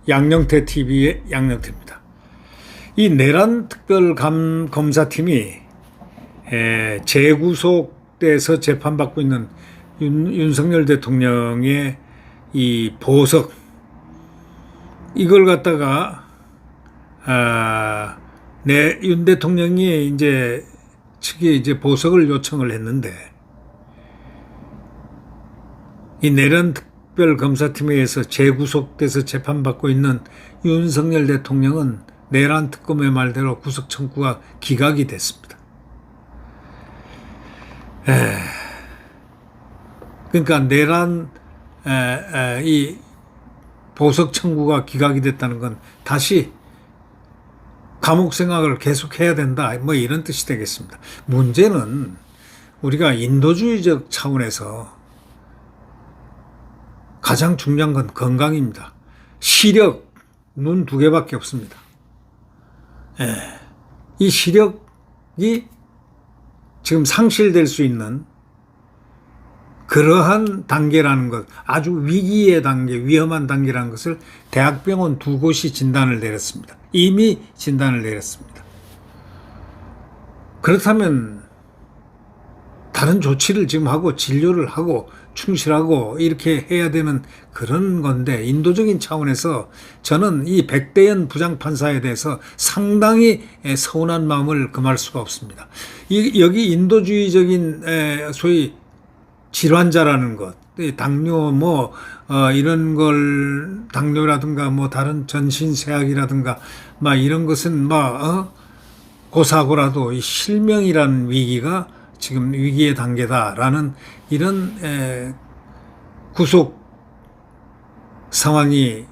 양영태 TV의 양영태입니다. 이 내란 특별검사팀이 재구속돼서 재판받고 있는 윤석열 대통령의 이 보석, 이걸 갖다가 윤 대통령이 이제 측에 이제 보석을 요청을 했는데, 이 내란 특별검사팀에 의해서 재구속돼서 재판받고 있는 윤석열 대통령은 내란 특검의 말대로 구속 청구가 기각이 됐습니다. 그러니까 내란 이 보석 청구가 기각이 됐다는 건 다시 감옥 생활을 계속해야 된다, 뭐 이런 뜻이 되겠습니다. 문제는 우리가 인도주의적 차원에서 가장 중요한 건 건강입니다. 시력, 눈 두 개밖에 없습니다. 이 시력이 지금 상실될 수 있는 그러한 단계라는 것, 아주 위기의 단계, 위험한 단계라는 것을 대학병원 두 곳이 진단을 내렸습니다. 이미 진단을 내렸습니다. 그렇다면 다른 조치를 지금 하고 진료를 하고 충실하고 이렇게 해야 되는 그런 건데, 인도적인 차원에서 저는 이 백대현 부장판사에 대해서 상당히 서운한 마음을 금할 수가 없습니다. 여기 인도주의적인 소위 질환자라는 것, 당뇨 이런 걸, 당뇨라든가 뭐 다른 전신쇠약이라든가 막 이런 것은 고사고라도 이 실명이라는 위기가 지금 위기의 단계다라는 이런 구속 상황이,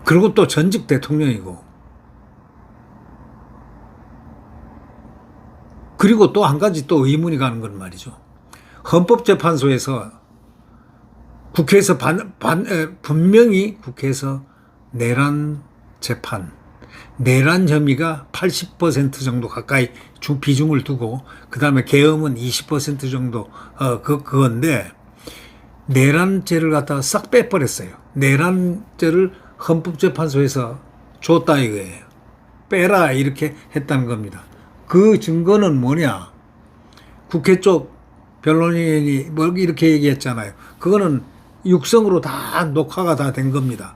그리고 또 전직 대통령이고, 그리고 또 한 가지 또 의문이 가는 건 말이죠. 헌법재판소에서 국회에서 분명히 국회에서 내란 재판, 내란 혐의가 80% 정도 가까이 비중을 두고, 그 다음에 계엄은 20% 정도 그건데, 내란죄를 갖다가 싹 빼버렸어요. 내란죄를 헌법재판소에서 줬다 이거예요. 빼라 이렇게 했다는 겁니다. 그 증거는 뭐냐? 국회 쪽 변론인이 뭐 이렇게 얘기했잖아요. 그거는 육성으로 다 녹화가 다 된 겁니다.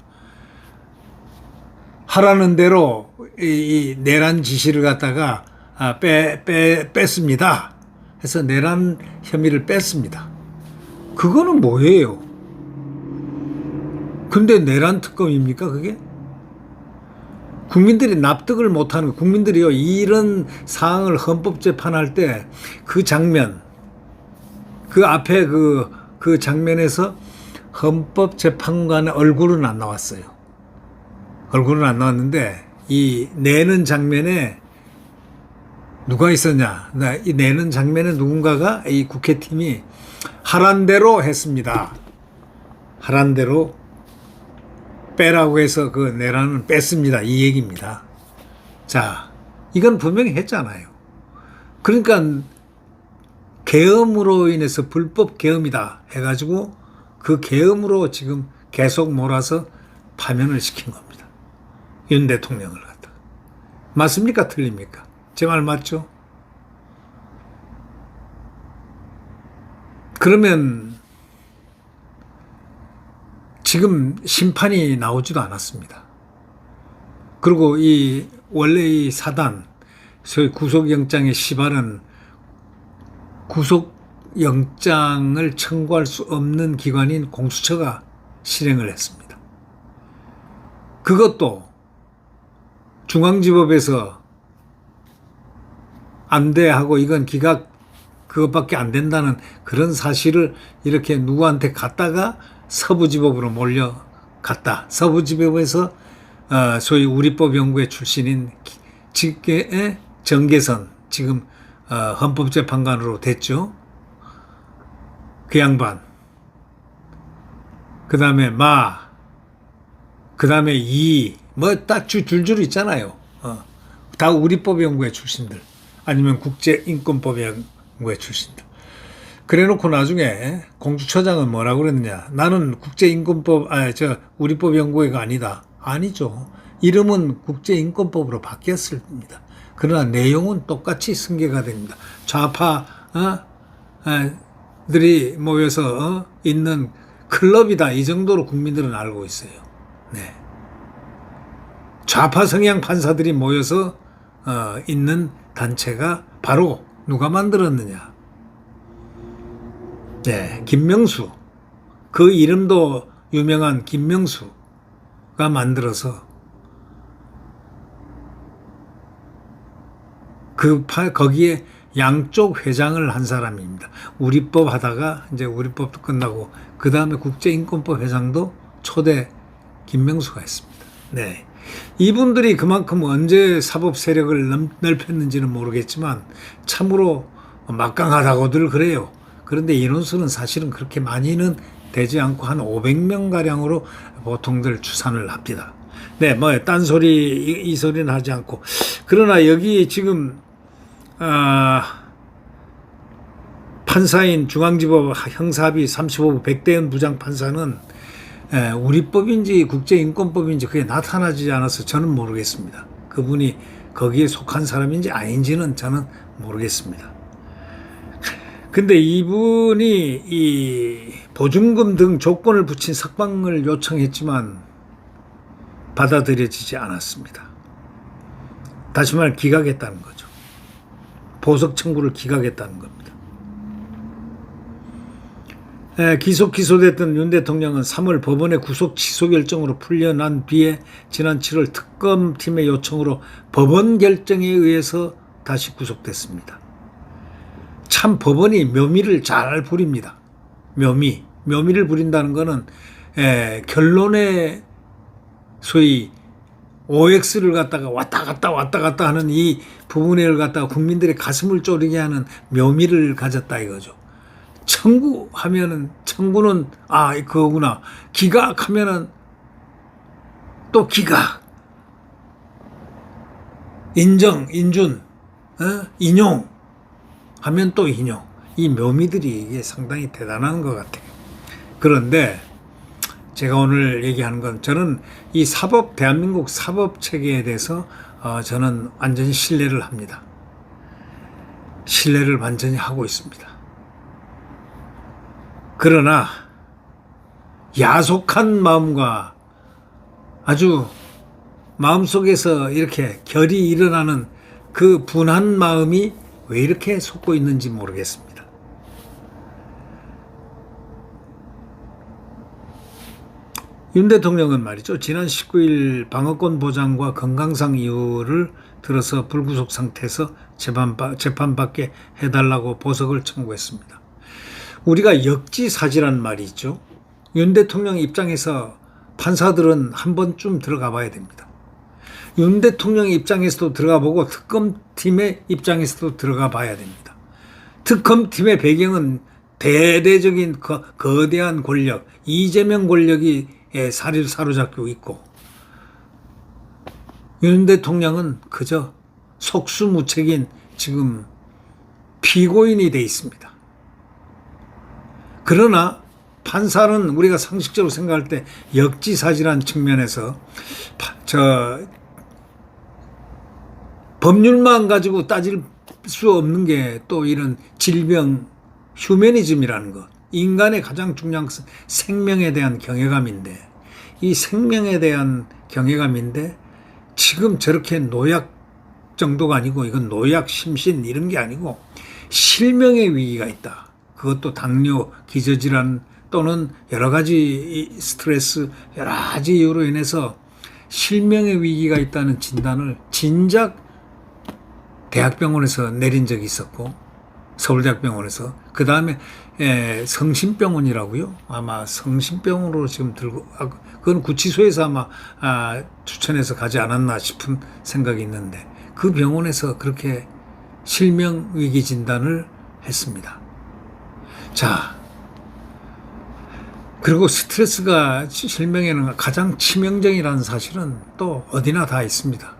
하라는 대로 이 내란 지시를 갖다가 뺐습니다. 해서 내란 혐의를 뺐습니다. 그거는 뭐예요? 근데 내란 특검입니까 그게? 국민들이 납득을 못하는, 국민들이요 이런 사항을 헌법재판할 때 그 장면, 그 앞에 그 장면에서 헌법재판관의 얼굴은 안 나왔어요. 얼굴은 안 나왔는데 이 내는 장면에 누가 있었냐? 이 내는 장면에 누군가가 이 국회팀이 하란 대로 했습니다. 하란 대로 빼라고 해서 그 내란은 뺐습니다. 이 얘기입니다. 자, 이건 분명히 했잖아요. 그러니까 계엄으로 인해서 불법 계엄이다 해가지고 그 계엄으로 지금 계속 몰아서 파면을 시킨 겁니다. 윤 대통령을 갖다. 맞습니까? 틀립니까? 제 말 맞죠? 그러면 지금 심판이 나오지도 않았습니다. 그리고 원래 이 사단, 소위 구속영장의 시발은 구속영장을 청구할 수 없는 기관인 공수처가 실행을 했습니다. 그것도 중앙지법에서 안 돼 하고 이건 기각 그것밖에 안 된다는 그런 사실을 이렇게 누구한테 갔다가 서부지법으로 몰려갔다. 서부지법에서 소위 우리법연구회 출신인 직계의 정계선, 지금 헌법재판관으로 됐죠. 그 양반. 그 다음에 그 다음에 뭐 딱 줄줄 있잖아요. 다 우리법연구회 출신들 아니면 국제인권법연구회 출신들. 그래놓고 나중에 공주처장은 뭐라고 그랬느냐. 나는 국제인권법, 우리법연구회가 아니다. 아니죠. 이름은 국제인권법으로 바뀌었습니다. 그러나 내용은 똑같이 승계가 됩니다. 좌파, 들이 모여서 있는 클럽이다. 이 정도로 국민들은 알고 있어요. 네. 좌파 성향 판사들이 모여서 있는 단체가 바로 누가 만들었느냐. 네, 김명수. 그 이름도 유명한 김명수가 만들어서 거기에 양쪽 회장을 한 사람입니다. 우리법 하다가 이제 우리법도 끝나고 그 다음에 국제인권법 회장도 초대 김명수가 했습니다. 네. 이분들이 그만큼 언제 사법 세력을 넓혔는지는 모르겠지만 참으로 막강하다고들 그래요. 그런데 인원수는 사실은 그렇게 많이는 되지 않고 한 500명 가량으로 보통들 추산을 합니다. 네, 뭐 딴소리 이 소리는 하지 않고 그러나 여기 지금 판사인 중앙지법 형사비 35부 백대현 부장판사는 우리법인지 국제인권법인지 그게 나타나지 않아서 저는 모르겠습니다. 그분이 거기에 속한 사람인지 아닌지는 저는 모르겠습니다. 근데 이분이 이 보증금 등 조건을 붙인 석방을 요청했지만 받아들여지지 않았습니다. 다시 말해 기각했다는 거죠. 보석 청구를 기각했다는 겁니다. 기소됐던 윤 대통령은 3월 법원의 구속 취소 결정으로 풀려난 뒤에 지난 7월 특검팀의 요청으로 법원 결정에 의해서 다시 구속됐습니다. 참 법원이 묘미를 잘 부립니다. 묘미를 부린다는 것은 결론에 소위 OX를 갖다가 왔다 갔다 하는 이 부분을 갖다가 국민들의 가슴을 쪼리게 하는 묘미를 가졌다 이거죠. 청구는 그거구나. 기각하면은 또 기각. 인준, 인용 하면 또 인용. 이 묘미들이 이게 상당히 대단한 것 같아요. 그런데 제가 오늘 얘기하는 건 저는 이 대한민국 사법 체계에 대해서 저는 완전히 신뢰를 합니다. 신뢰를 완전히 하고 있습니다. 그러나 야속한 마음과 아주 마음속에서 이렇게 결이 일어나는 그 분한 마음이 왜 이렇게 솟고 있는지 모르겠습니다. 윤 대통령은 말이죠. 지난 19일 방어권 보장과 건강상 이유를 들어서 불구속 상태에서 재판받게 해달라고 보석을 청구했습니다. 우리가 역지사지란 말이 있죠. 윤 대통령 입장에서 판사들은 한 번쯤 들어가 봐야 됩니다. 윤 대통령 입장에서도 들어가 보고 특검팀의 입장에서도 들어가 봐야 됩니다. 특검팀의 배경은 대대적인 거대한 권력, 이재명 권력이 사로잡고 있고 윤 대통령은 그저 속수무책인 지금 피고인이 돼 있습니다. 그러나 판사는 우리가 상식적으로 생각할 때 역지사지란 측면에서 법률만 가지고 따질 수 없는 게 또 이런 질병, 휴머니즘이라는 것. 인간의 가장 중요한 것은 생명에 대한 경외감인데 이 생명에 대한 경외감인데 지금 저렇게 노약 정도가 아니고 이건 노약, 심신 이런 게 아니고 실명의 위기가 있다. 그것도 당뇨, 기저질환 또는 여러 가지 스트레스, 여러 가지 이유로 인해서 실명의 위기가 있다는 진단을 진작 대학병원에서 내린 적이 있었고 서울대학병원에서 그 다음에 성심병원이라고요. 아마 성심병원으로 지금 들고 그건 구치소에서 아마 추천해서 가지 않았나 싶은 생각이 있는데 그 병원에서 그렇게 실명 위기 진단을 했습니다. 자, 그리고 스트레스가 실명에는 가장 치명적이라는 사실은 또 어디나 다 있습니다.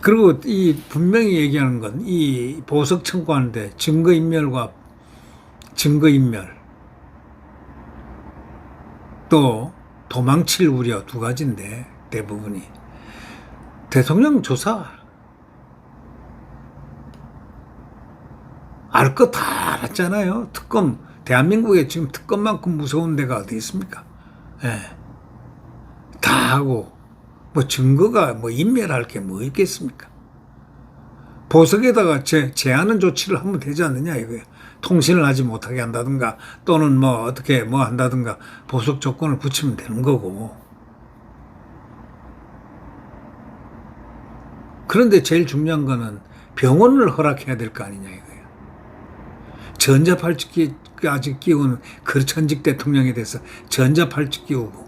그리고 이 분명히 얘기하는 건 이 보석 청구하는데 증거인멸과 증거인멸 또 도망칠 우려 두 가지인데 대부분이 대통령 조사 알 거 다 알았잖아요. 특검 대한민국에 지금 특검만큼 무서운 데가 어디 있습니까? 예. 다 하고 뭐 증거가 뭐 인멸할 게 뭐 있겠습니까? 보석에다가 제하는 조치를 하면 되지 않느냐 이거예요. 통신을 하지 못하게 한다든가 또는 뭐 어떻게 뭐 한다든가 보석 조건을 붙이면 되는 거고. 그런데 제일 중요한 거는 병원을 허락해야 될 거 아니냐 이거예요. 전자팔찌까지 끼운 그 전직 대통령에 대해서 전자팔찌 끼우고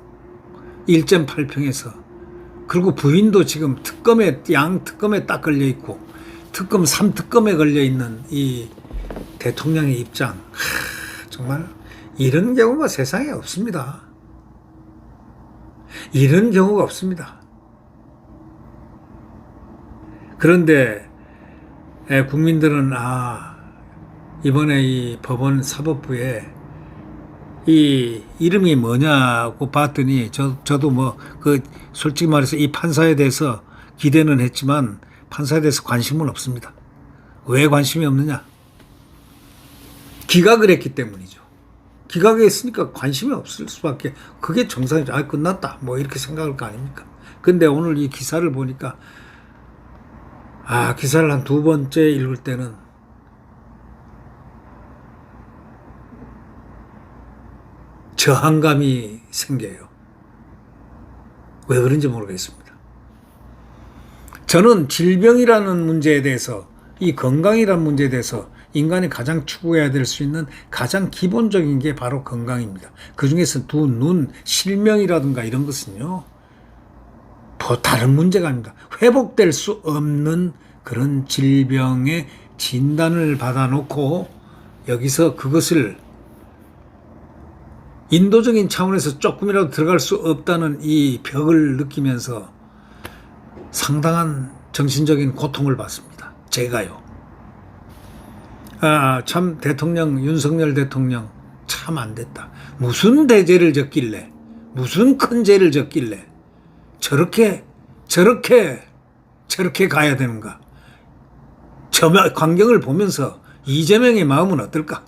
1.8평에서 그리고 부인도 지금 양 특검에 딱 걸려 있고 특검 3특검에 걸려 있는 이 대통령의 입장 정말 이런 경우가 세상에 없습니다. 이런 경우가 없습니다. 그런데 국민들은 이번에 이 법원 사법부에 이 이름이 뭐냐고 봤더니 저도 뭐 솔직히 말해서 이 판사에 대해서 기대는 했지만 판사에 대해서 관심은 없습니다. 왜 관심이 없느냐? 기각을 했기 때문이죠. 기각했으니까 관심이 없을 수밖에. 그게 정상이죠. 끝났다. 뭐 이렇게 생각할 거 아닙니까? 근데 오늘 이 기사를 보니까 기사를 한 두 번째 읽을 때는 저항감이 생겨요. 왜 그런지 모르겠습니다. 저는 질병이라는 문제에 대해서 이 건강이라는 문제에 대해서 인간이 가장 추구해야 될 수 있는 가장 기본적인 게 바로 건강입니다. 그중에서 두 눈, 실명이라든가 이런 것은요. 다른 문제가 아닙니다. 회복될 수 없는 그런 질병의 진단을 받아놓고 여기서 그것을 인도적인 차원에서 조금이라도 들어갈 수 없다는 이 벽을 느끼면서 상당한 정신적인 고통을 받습니다. 제가요. 참 윤석열 대통령 참 안 됐다. 무슨 대죄를 졌길래 무슨 큰 죄를 졌길래 저렇게 가야 되는가. 저 광경을 보면서 이재명의 마음은 어떨까?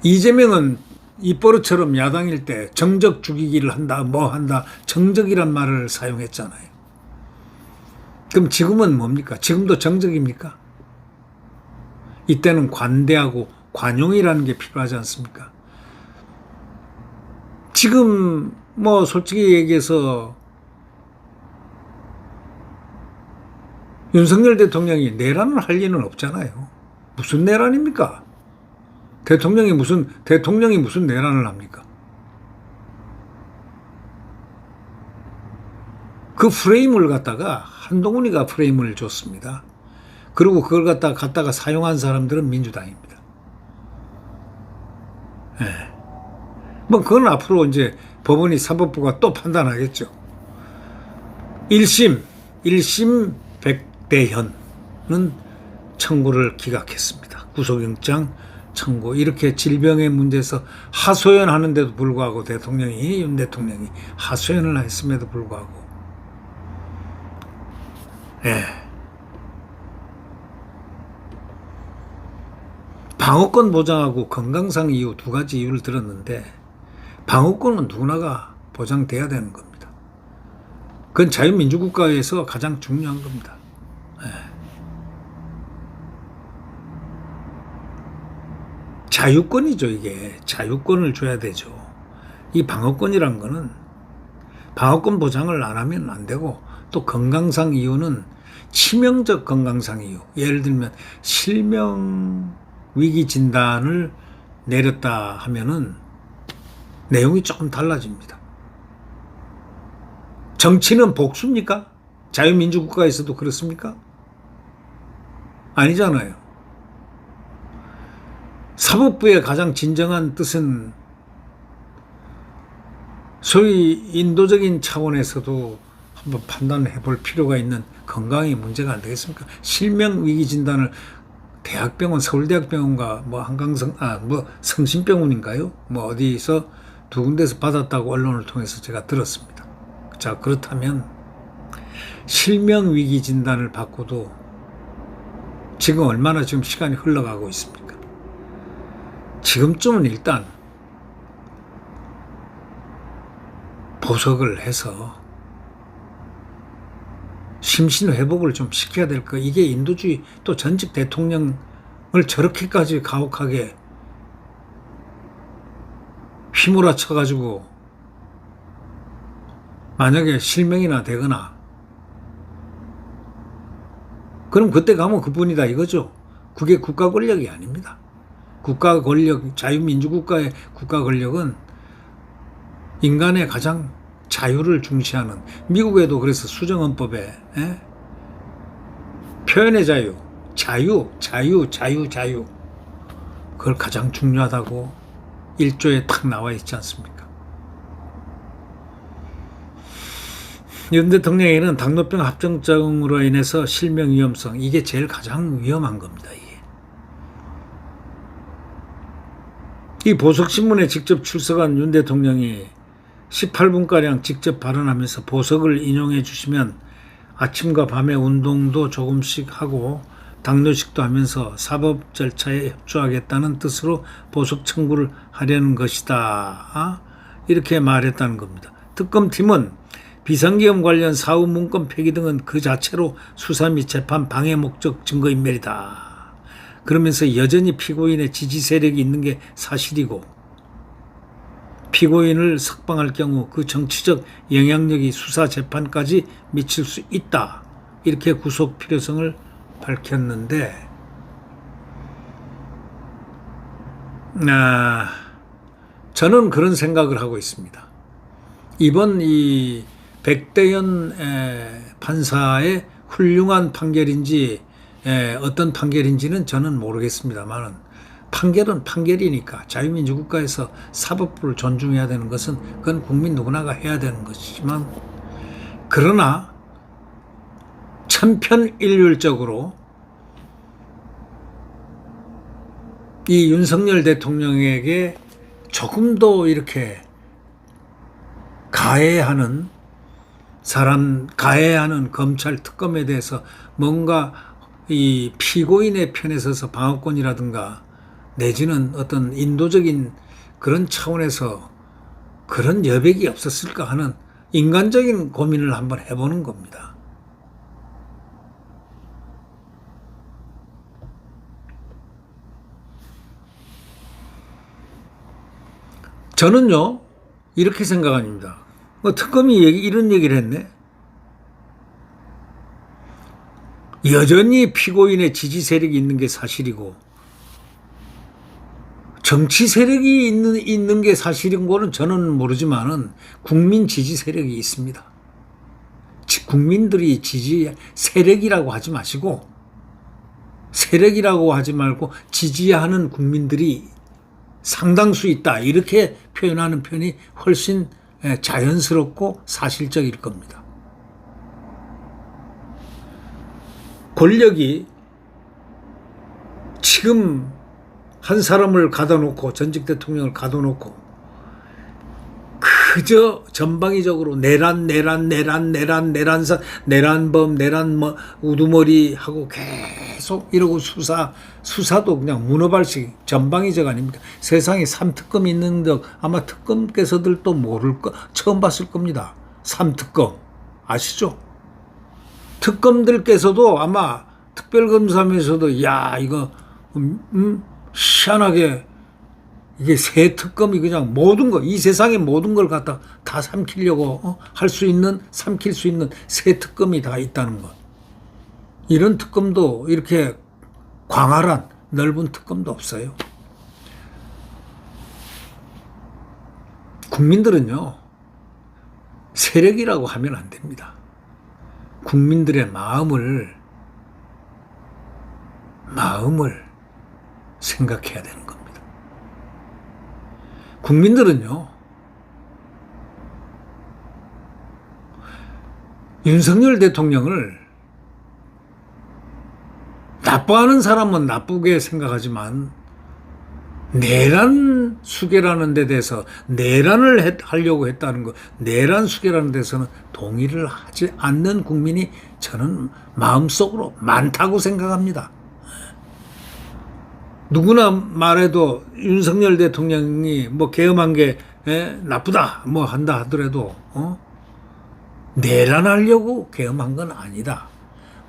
이재명은 입버릇처럼 야당일 때 정적 죽이기를 한다, 뭐 한다, 정적이란 말을 사용했잖아요. 그럼 지금은 뭡니까? 지금도 정적입니까? 이때는 관대하고 관용이라는 게 필요하지 않습니까? 지금 뭐 솔직히 얘기해서 윤석열 대통령이 내란을 할 리는 없잖아요. 무슨 내란입니까? 대통령이 무슨 내란을 합니까? 그 프레임을 갖다가 한동훈이가 프레임을 줬습니다. 그리고 그걸 갖다가 사용한 사람들은 민주당입니다. 뭐 그건 앞으로 이제 법원이 사법부가 또 판단하겠죠. 1심 백대현은 청구를 기각했습니다. 구속영장 청구. 이렇게 질병의 문제에서 하소연하는데도 불구하고 윤 대통령이 하소연을 했음에도 불구하고 방어권 보장하고 건강상 이유 두 가지 이유를 들었는데 방어권은 누구나가 보장돼야 되는 겁니다. 그건 자유민주국가에서 가장 중요한 겁니다. 자유권이죠. 이게 자유권을 줘야 되죠. 이 방어권이란 거는 방어권 보장을 안 하면 안 되고 또 건강상 이유는 치명적 건강상 이유. 예를 들면 실명 위기 진단을 내렸다 하면은 내용이 조금 달라집니다. 정치는 복수입니까? 자유민주국가에서도 그렇습니까? 아니잖아요. 사법부의 가장 진정한 뜻은 소위 인도적인 차원에서도 한번 판단해 볼 필요가 있는 건강의 문제가 안 되겠습니까? 실명 위기 진단을 대학병원, 서울대학병원과 뭐 한강성, 뭐 성심병원인가요? 뭐 어디서 두 군데서 받았다고 언론을 통해서 제가 들었습니다. 자, 그렇다면 실명 위기 진단을 받고도 지금 얼마나 지금 시간이 흘러가고 있습니까? 지금쯤은 일단 보석을 해서 심신회복을 좀 시켜야 될 거. 이게 인도주의, 또 전직 대통령을 저렇게까지 가혹하게 휘몰아쳐가지고 만약에 실명이나 되거나 그럼 그때 가면 그뿐이다 이거죠. 그게 국가 권력이 아닙니다. 국가 권력, 자유민주국가의 국가 권력은 인간의 가장 자유를 중시하는, 미국에도 그래서 수정헌법에 표현의 자유, 자유 그걸 가장 중요하다고 1조에 탁 나와 있지 않습니까? 윤 대통령에게는 당뇨병 합병증으로 인해서 실명 위험성, 이게 제일 가장 위험한 겁니다. 이 보석신문에 직접 출석한 윤 대통령이 18분가량 직접 발언하면서 보석을 인용해 주시면 아침과 밤에 운동도 조금씩 하고 당뇨식도 하면서 사법 절차에 협조하겠다는 뜻으로 보석 청구를 하려는 것이다. 이렇게 말했다는 겁니다. 특검팀은 비상계엄 관련 사후 문건 폐기 등은 그 자체로 수사 및 재판 방해 목적 증거인멸이다. 그러면서 여전히 피고인의 지지 세력이 있는 게 사실이고 피고인을 석방할 경우 그 정치적 영향력이 수사 재판까지 미칠 수 있다. 이렇게 구속 필요성을 밝혔는데 저는 그런 생각을 하고 있습니다. 이번 이 백대현 판사의 훌륭한 판결인지 어떤 판결인지는 저는 모르겠습니다만 판결은 판결이니까 자유민주국가에서 사법부를 존중해야 되는 것은 그건 국민 누구나가 해야 되는 것이지만 그러나 천편일률적으로 이 윤석열 대통령에게 조금 더 이렇게 가해하는 검찰 특검에 대해서 뭔가 이 피고인의 편에 서서 방어권이라든가 내지는 어떤 인도적인 그런 차원에서 그런 여백이 없었을까 하는 인간적인 고민을 한번 해보는 겁니다. 저는요 이렇게 생각합니다. 특검이 이런 얘기를 했네. 여전히 피고인의 지지 세력이 있는 게 사실이고 정치 세력이 있는 게 사실인 거는 저는 모르지만은 국민 지지 세력이 있습니다. 국민들이 지지 세력이라고 하지 마시고 세력이라고 하지 말고 지지하는 국민들이 상당수 있다. 이렇게 표현하는 편이 훨씬 자연스럽고 사실적일 겁니다. 권력이 지금 한 사람을 가둬놓고 전직 대통령을 가둬놓고 그저 전방위적으로 내란범, 내란 우두머리 하고 계속 이러고 수사도 그냥 문어발식 전방위적 아닙니까? 세상에 3특검 있는 적 아마 특검께서들도 모를 거 처음 봤을 겁니다. 3특검 아시죠? 특검들께서도 아마 특별검사면서도 야 이거 희한하게 이게 새 특검이 그냥 모든 거, 이 세상의 모든 걸 갖다 다 삼키려고 삼킬 수 있는 새 특검이 다 있다는 것. 이런 특검도 이렇게 광활한 넓은 특검도 없어요. 국민들은요 세력이라고 하면 안 됩니다. 국민들의 마음을 생각해야 되는 겁니다. 국민들은요 윤석열 대통령을 나빠하는 사람은 나쁘게 생각하지만 내란 수계라는 데 대해서 내란을 하려고 했다는 거, 내란 수계라는 데서는 동의를 하지 않는 국민이 저는 마음속으로 많다고 생각합니다. 누구나 말해도 윤석열 대통령이 뭐 계엄한 게 나쁘다 뭐 한다 하더라도 내란하려고 계엄한 건 아니다.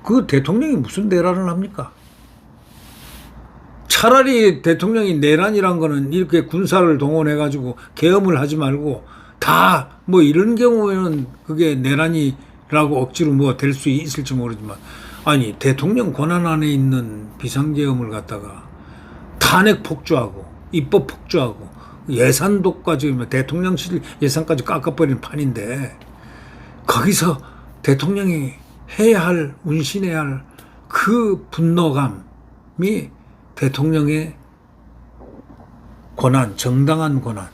그 대통령이 무슨 내란을 합니까? 차라리 대통령이 내란이란 거는 이렇게 군사를 동원해 가지고 계엄을 하지 말고 다 뭐 이런 경우에는 그게 내란이라고 억지로 뭐 될 수 있을지 모르지만, 아니 대통령 권한 안에 있는 비상계엄을 갖다가 탄핵 폭주하고 입법 폭주하고 예산 독까지 대통령실 예산까지 깎아버리는 판인데, 거기서 대통령이 해야 할, 운신해야 할 그 분노감이 대통령의 권한, 정당한 권한,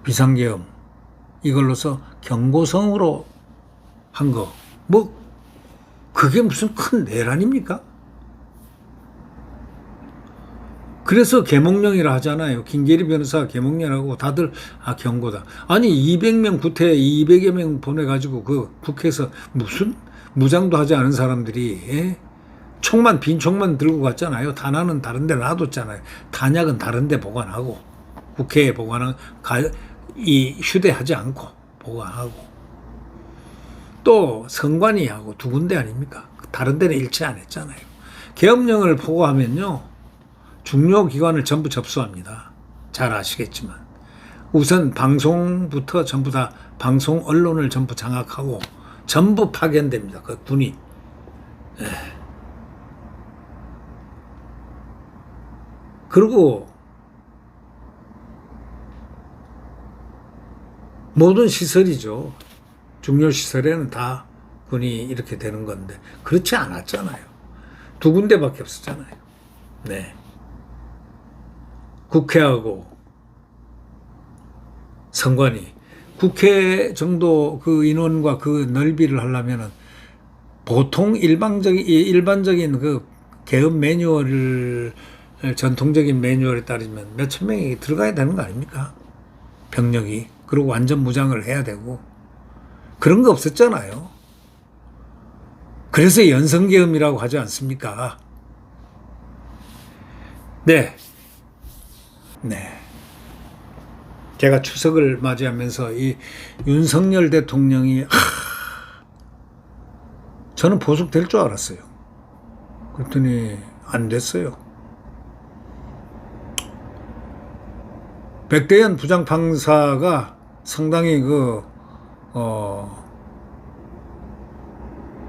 비상계엄 이걸로서 경고성으로 한 거, 뭐 그게 무슨 큰 내란입니까? 그래서 계몽령이라 하잖아요. 김계리 변호사가 계몽령하고 다들 경고다. 아니 200명 구태 200여 명 보내가지고 그 국회에서 무슨 무장도 하지 않은 사람들이 총만, 빈 총만 들고 갔잖아요. 탄환은 다른 데 놔뒀잖아요. 탄약은 다른 데 보관하고, 국회에 보관하고, 휴대하지 않고 보관하고, 또 선관위 하고 두 군데 아닙니까? 다른 데는 일치 안 했잖아요. 계엄령을 포고하면요, 중요 기관을 전부 접수합니다. 잘 아시겠지만. 우선 방송부터 전부 다, 방송 언론을 전부 장악하고 전부 파견됩니다. 그 군이. 그리고 모든 시설이죠. 중요 시설에는 다 군이 이렇게 되는 건데 그렇지 않았잖아요. 두 군데밖에 없었잖아요. 네. 국회하고 선관위. 국회 정도 그 인원과 그 넓이를 하려면은 보통 일반적인 그 계엄 매뉴얼을, 전통적인 매뉴얼에 따르면 몇천 명이 들어가야 되는 거 아닙니까? 병력이. 그리고 완전 무장을 해야 되고. 그런 거 없었잖아요. 그래서 연성계엄이라고 하지 않습니까? 네. 제가 추석을 맞이하면서 이 윤석열 대통령이 저는 보석될 줄 알았어요. 그랬더니 안 됐어요. 백대현 부장판사가 상당히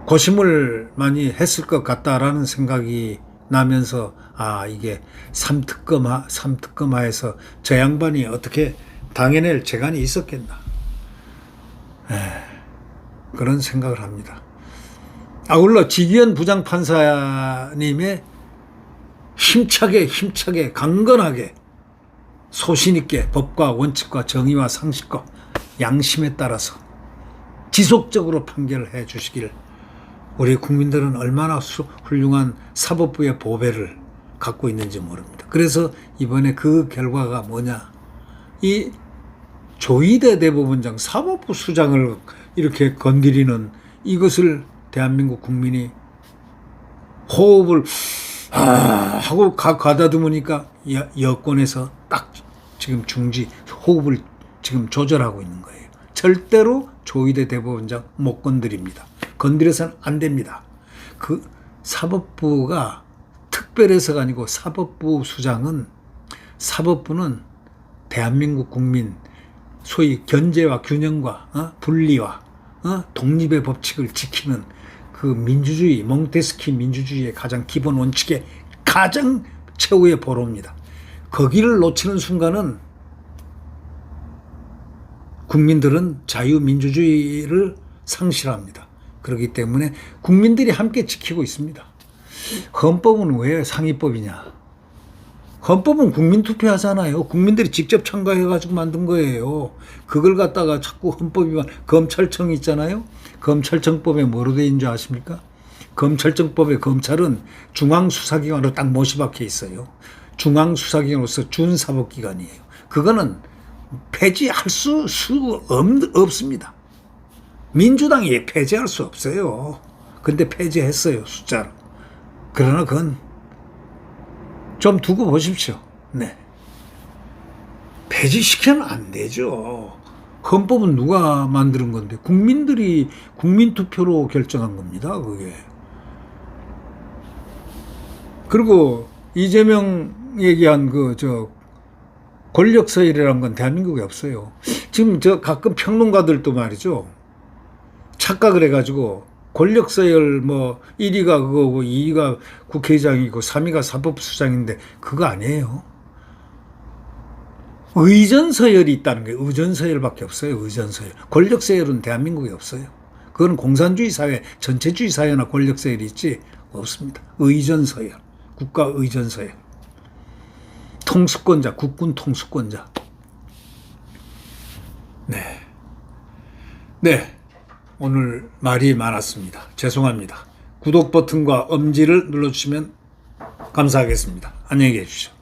고심을 많이 했을 것 같다라는 생각이 나면서 이게 삼특검하에서 저 양반이 어떻게 당해낼 재간이 있었겠나, 그런 생각을 합니다. 아울러 지기현 부장판사님의 힘차게 강건하게 소신있게 법과 원칙과 정의와 상식과 양심에 따라서 지속적으로 판결을 해 주시길, 우리 국민들은 얼마나 훌륭한 사법부의 보배를 갖고 있는지 모릅니다. 그래서 이번에 그 결과가 뭐냐, 이 조희대 대법원장, 사법부 수장을 이렇게 건드리는 이것을 대한민국 국민이 호흡을 하고 가다듬으니까 여권에서 딱 지금 호흡을 지금 조절하고 있는 거예요. 절대로 조희대 대법원장 못 건드립니다. 건드려서는 안 됩니다. 그 사법부가 특별해서가 아니고 사법부는 대한민국 국민 소위 견제와 균형과 분리와 독립의 법칙을 지키는 그 민주주의, 몽테스키 민주주의의 가장 기본 원칙의 가장 최후의 보루입니다. 거기를 놓치는 순간은 국민들은 자유민주주의를 상실합니다. 그렇기 때문에 국민들이 함께 지키고 있습니다. 헌법은 왜 상위법이냐? 헌법은 국민투표 하잖아요. 국민들이 직접 참가해가지고 만든 거예요. 그걸 갖다가 자꾸 헌법 위반, 검찰청 있잖아요. 검찰청법에 뭐로 돼 있는 줄 아십니까? 검찰청법에 검찰은 중앙수사기관으로 딱 못이 박혀 있어요. 중앙수사기관으로서 준사법기관이에요. 그거는 폐지할 수 없습니다. 민주당이 폐지할 수 없어요. 근데 폐지했어요, 숫자로. 그러나 그건 좀 두고 보십시오. 네. 폐지시켜는 안 되죠. 헌법은 누가 만드는 건데? 국민들이 국민투표로 결정한 겁니다, 그게. 그리고 이재명 얘기한 권력서열이라는 건 대한민국에 없어요. 지금 가끔 평론가들도 말이죠. 착각을 해가지고 권력서열 1위가 그거고 2위가 국회의장이고 3위가 사법수장인데 그거 아니에요. 의전서열이 있다는 거예요. 의전서열밖에 없어요. 의전서열. 권력서열은 대한민국에 없어요. 그건 공산주의 사회, 전체주의 사회나 권력서열이 있지 없습니다. 의전서열. 국가의전서열. 통수권자, 국군 통수권자. 네. 네. 오늘 말이 많았습니다. 죄송합니다. 구독 버튼과 엄지를 눌러주시면 감사하겠습니다. 안녕히 계십시오.